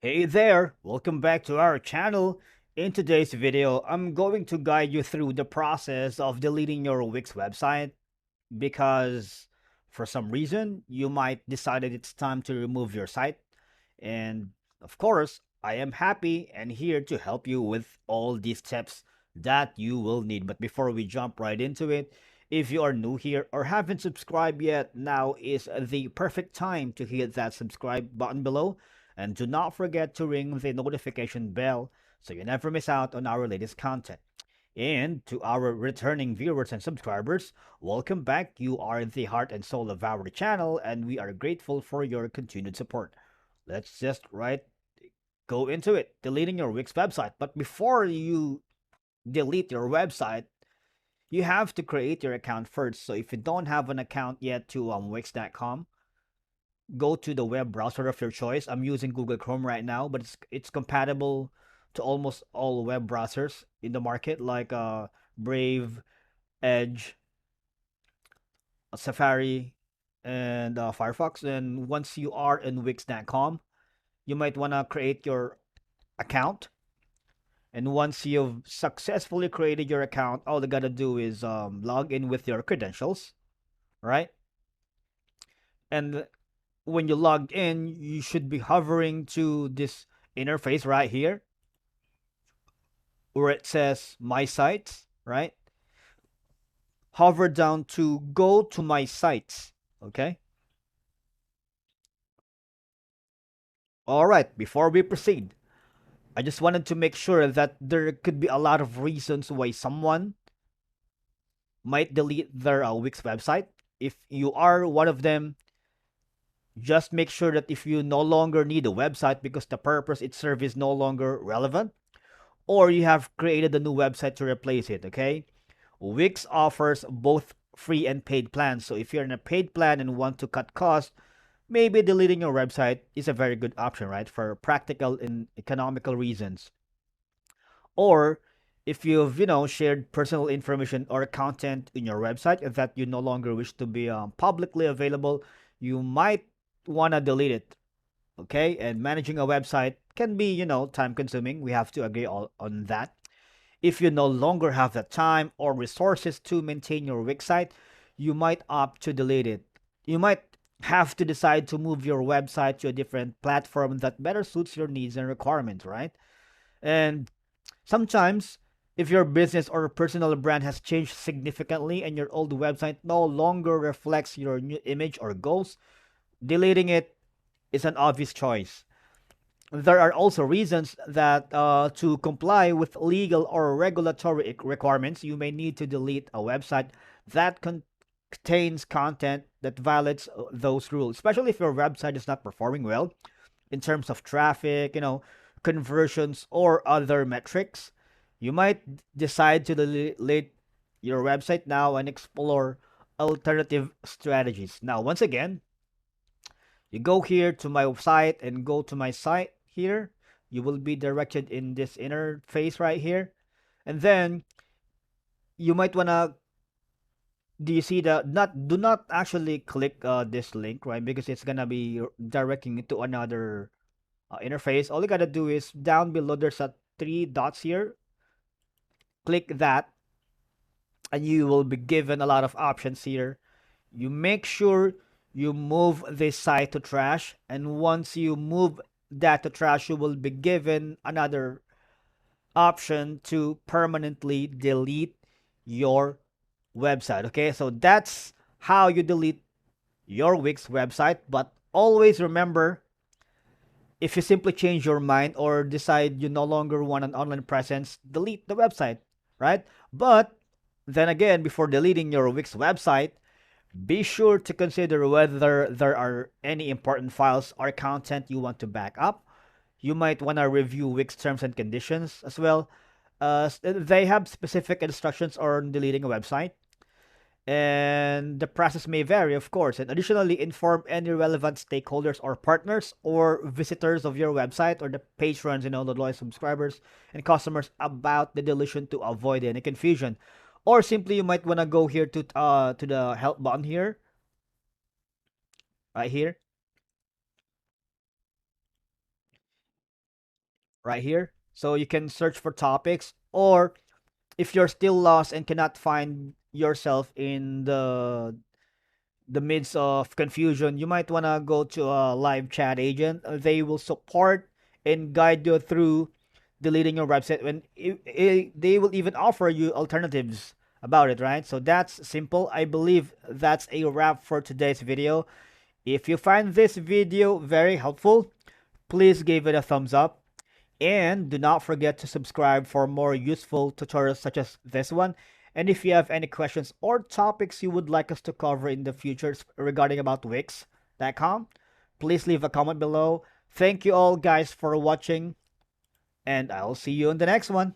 Hey there, welcome back to our channel. In today's video, I'm going to guide you through the process of deleting your Wix website because for some reason you might decided it's time to remove your site. And of course, I am happy and here to help you with all these tips that you will need. But before we jump right into it, if you are new here or haven't subscribed yet, now is the perfect time to hit that subscribe button below. And do not forget to ring the notification bell so you never miss out on our latest content. And to our returning viewers and subscribers, welcome back. You are the heart and soul of our channel, and we are grateful for your continued support. Let's just go into it, deleting your Wix website. But before you delete your website, you have to create your account first. So if you don't have an account yet to Wix.com, go to the web browser of your choice. I'm using Google Chrome right now, but it's compatible to almost all web browsers in the market, like Brave, Edge, Safari, and Firefox. And once you are in Wix.com, you might want to create your account. And once you've successfully created your account, all you gotta do is log in with your credentials, right? And when you log in, you should be hovering to this interface right here where it says My Sites, right? Hover down to Go to My Sites, okay? All right, before we proceed, I just wanted to make sure that there could be a lot of reasons why someone might delete their Wix website. If you are one of them, just make sure that if you no longer need a website because the purpose it serves is no longer relevant, or you have created a new website to replace it, okay? Wix offers both free and paid plans. So if you're in a paid plan and want to cut costs, maybe deleting your website is a very good option, right? For practical and economical reasons. Or if you've, shared personal information or content in your website that you no longer wish to be publicly available, you might want to delete it. Okay. And managing a website can be, time consuming. We have to agree on that. If you no longer have the time or resources to maintain your website, you might opt to delete it. You might have to decide to move your website to a different platform that better suits your needs and requirements, right? And sometimes, if your business or personal brand has changed significantly and your old website no longer reflects your new image or goals, deleting it is an obvious choice. There are also reasons that to comply with legal or regulatory requirements, you may need to delete a website that contains content that violates those rules, especially if your website is not performing well in terms of traffic, conversions, or other metrics. You might decide to delete your website now and explore alternative strategies. Now, once again, you go here to my site and go to my site here. You will be directed in this interface right here. And then you might wanna do you see the not do not actually click this link, right? Because it's gonna be directing you to another interface. All you gotta do is down below there's a three dots here. Click that and you will be given a lot of options here. You make sure you move this site to trash, and once you move that to trash, you will be given another option to permanently delete your website. Okay, so that's how you delete your Wix website. But always remember, if you simply change your mind or decide you no longer want an online presence, delete the website, right? But then again, before deleting your Wix website, be sure to consider whether there are any important files or content you want to back up. You might want to review Wix terms and conditions as well. They have specific instructions on deleting a website, and the process may vary, of course. And additionally, inform any relevant stakeholders or partners or visitors of your website or the patrons, the loyal subscribers and customers about the deletion to avoid any confusion. Or simply, you might want to go here to the help button here, right here, right here. So you can search for topics, or if you're still lost and cannot find yourself in the midst of confusion, you might want to go to a live chat agent. They will support and guide you through deleting your website, when they will even offer you alternatives about it, right? So that's simple. I believe that's a wrap for today's video. If you find this video very helpful, please give it a thumbs up. And do not forget to subscribe for more useful tutorials such as this one. And if you have any questions or topics you would like us to cover in the future regarding about Wix.com, please leave a comment below. Thank you all guys for watching, and I'll see you in the next one.